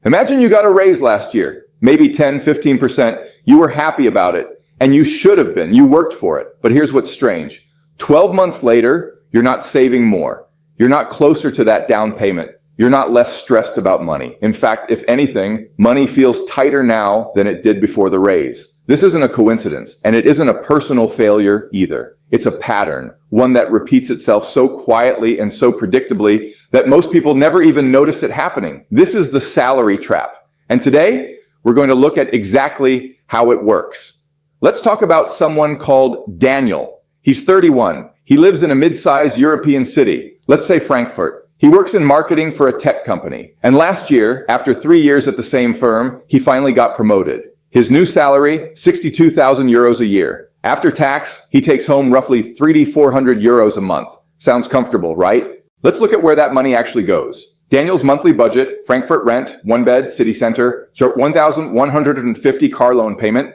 Imagine you got a raise last year, maybe 10, 15%. You were happy about it, and you should have been. You worked for it. But here's what's strange. 12 months later, you're not saving more. You're not closer to that down payment. You're not less stressed about money. In fact, if anything, money feels tighter now than it did before the raise. This isn't a coincidence, and it isn't a personal failure either. It's a pattern, one that repeats itself so quietly and so predictably that most people never even notice it happening. This is the salary trap. And today, we're going to look at exactly how it works. Let's talk about someone called Daniel. He's 31. He lives in a mid-sized European city, let's say Frankfurt. He works in marketing for a tech company. And last year, after 3 years at the same firm, he finally got promoted. His new salary, 62,000 euros a year. After tax, he takes home roughly 300-400 euros a month. Sounds comfortable, right? Let's look at where that money actually goes. Daniel's monthly budget, Frankfurt rent, 1 bed, city center, 1,150 car loan payment,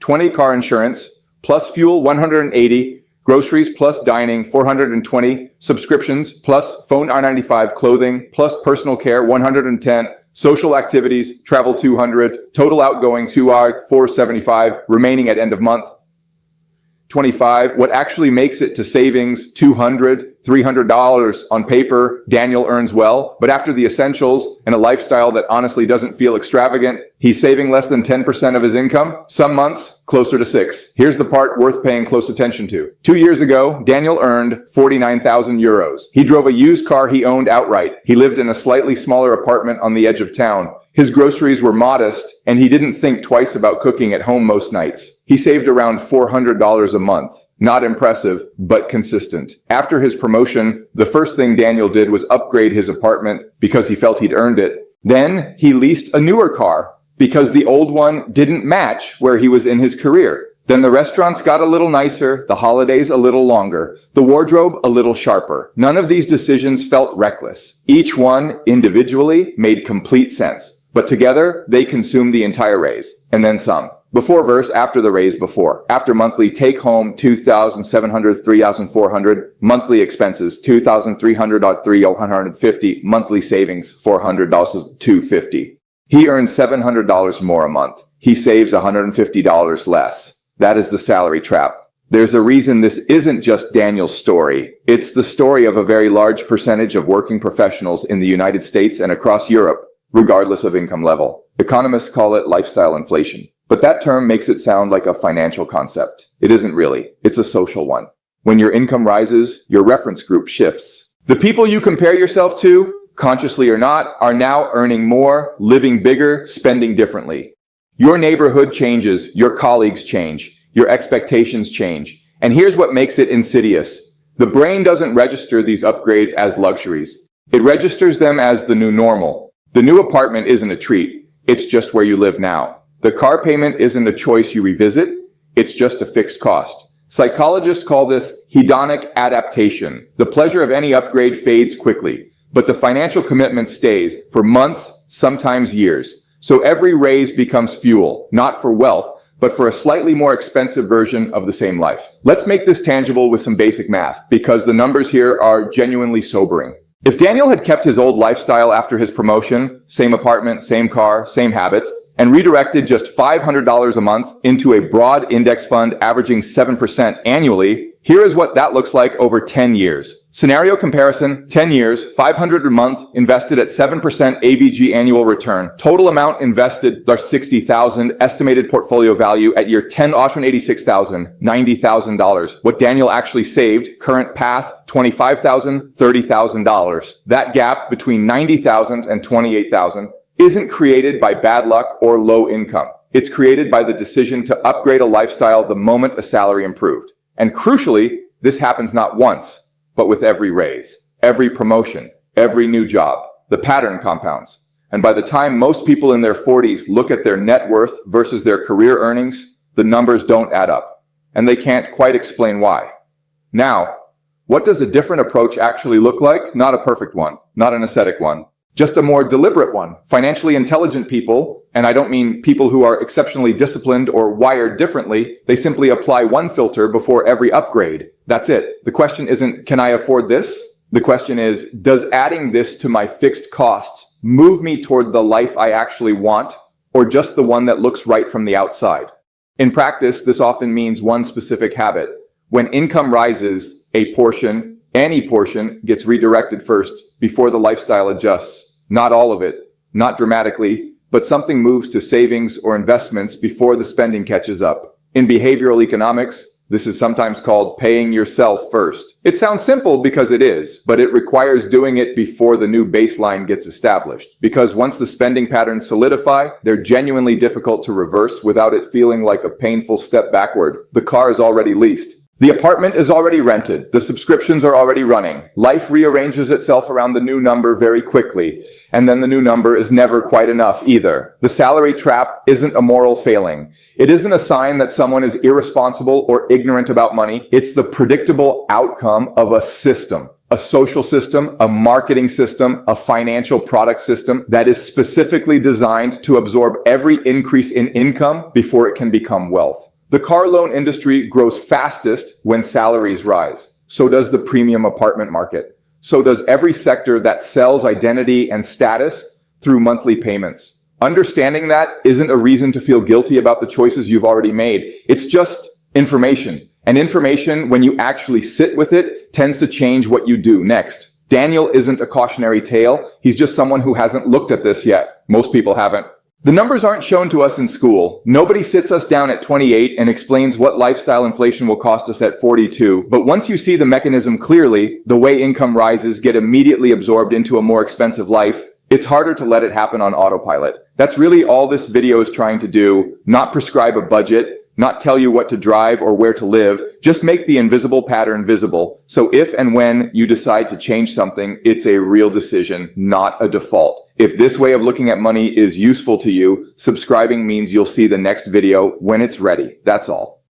20 car insurance, plus fuel 180, groceries plus dining 420, subscriptions plus phone I-95, clothing plus personal care 110, social activities, travel 200, total outgoing 475, remaining at end of month 25. What actually makes it to savings $200, $300 on paper, Daniel earns well, but after the essentials and a lifestyle that honestly doesn't feel extravagant, he's saving less than 10% of his income, some months closer to 6. Here's the part worth paying close attention to. 2 years ago, Daniel earned 49,000 euros. He drove a used car he owned outright. He lived in a slightly smaller apartment on the edge of town. His groceries were modest, and he didn't think twice about cooking at home most nights. He saved around $400 a month. Not impressive, but consistent. After his promotion, the first thing Daniel did was upgrade his apartment because he felt he'd earned it. Then he leased a newer car because the old one didn't match where he was in his career. Then the restaurants got a little nicer, the holidays a little longer, the wardrobe a little sharper. None of these decisions felt reckless. Each one, individually, made complete sense. But together, they consumed the entire raise, and then some. Before verse, after the raise, before. After monthly take home, 2,700, 3,400. Monthly expenses, 2,300, 350. Monthly savings, $400, 250. He earns $700 more a month. He saves $150 less. That is the salary trap. There's a reason this isn't just Daniel's story. It's the story of a very large percentage of working professionals in the United States and across Europe, regardless of income level. Economists call it lifestyle inflation. But that term makes it sound like a financial concept. It isn't really. It's a social one. When your income rises, your reference group shifts. The people you compare yourself to, consciously or not, are now earning more, living bigger, spending differently. Your neighborhood changes, your colleagues change, your expectations change. And here's what makes it insidious. The brain doesn't register these upgrades as luxuries. It registers them as the new normal. The new apartment isn't a treat. It's just where you live now. The car payment isn't a choice you revisit. It's just a fixed cost. Psychologists call this hedonic adaptation. The pleasure of any upgrade fades quickly, but the financial commitment stays for months, sometimes years. So every raise becomes fuel, not for wealth, but for a slightly more expensive version of the same life. Let's make this tangible with some basic math, because the numbers here are genuinely sobering. If Daniel had kept his old lifestyle after his promotion, same apartment, same car, same habits, and redirected just $500 a month into a broad index fund averaging 7% annually, here is what that looks like over 10 years. Scenario comparison, 10 years, $500 a month, invested at 7% AVG annual return. Total amount invested, $60,000, estimated portfolio value at year 10, $86,000, $90,000. What Daniel actually saved, current path, $25,000, $30,000. That gap between $90,000 and $28,000 isn't created by bad luck or low income. It's created by the decision to upgrade a lifestyle the moment a salary improved. And crucially, this happens not once, but with every raise, every promotion, every new job. The pattern compounds. And by the time most people in their 40s look at their net worth versus their career earnings, the numbers don't add up. And they can't quite explain why. Now, what does a different approach actually look like? Not a perfect one, not an ascetic one. Just a more deliberate one. Financially intelligent people, and I don't mean people who are exceptionally disciplined or wired differently, they simply apply one filter before every upgrade. That's it. The question isn't, can I afford this? The question is, does adding this to my fixed costs move me toward the life I actually want, or just the one that looks right from the outside? In practice, this often means one specific habit. When income rises, any portion gets redirected first before the lifestyle adjusts. Not all of it, not dramatically, but something moves to savings or investments before the spending catches up. In behavioral economics, this is sometimes called paying yourself first. It sounds simple because it is, but it requires doing it before the new baseline gets established. Because once the spending patterns solidify, they're genuinely difficult to reverse without it feeling like a painful step backward. The car is already leased. The apartment is already rented. The subscriptions are already running. Life rearranges itself around the new number very quickly. And then the new number is never quite enough either. The salary trap isn't a moral failing. It isn't a sign that someone is irresponsible or ignorant about money. It's the predictable outcome of a system. A social system, a marketing system, a financial product system that is specifically designed to absorb every increase in income before it can become wealth. The car loan industry grows fastest when salaries rise. So does the premium apartment market. So does every sector that sells identity and status through monthly payments. Understanding that isn't a reason to feel guilty about the choices you've already made. It's just information. And information, when you actually sit with it, tends to change what you do next. Daniel isn't a cautionary tale. He's just someone who hasn't looked at this yet. Most people haven't. The numbers aren't shown to us in school. Nobody sits us down at 28 and explains what lifestyle inflation will cost us at 42. But once you see the mechanism clearly, the way income rises get immediately absorbed into a more expensive life, it's harder to let it happen on autopilot. That's really all this video is trying to do. Not prescribe a budget, not tell you what to drive or where to live, just make the invisible pattern visible. So if and when you decide to change something, it's a real decision, not a default. If this way of looking at money is useful to you, subscribing means you'll see the next video when it's ready. That's all.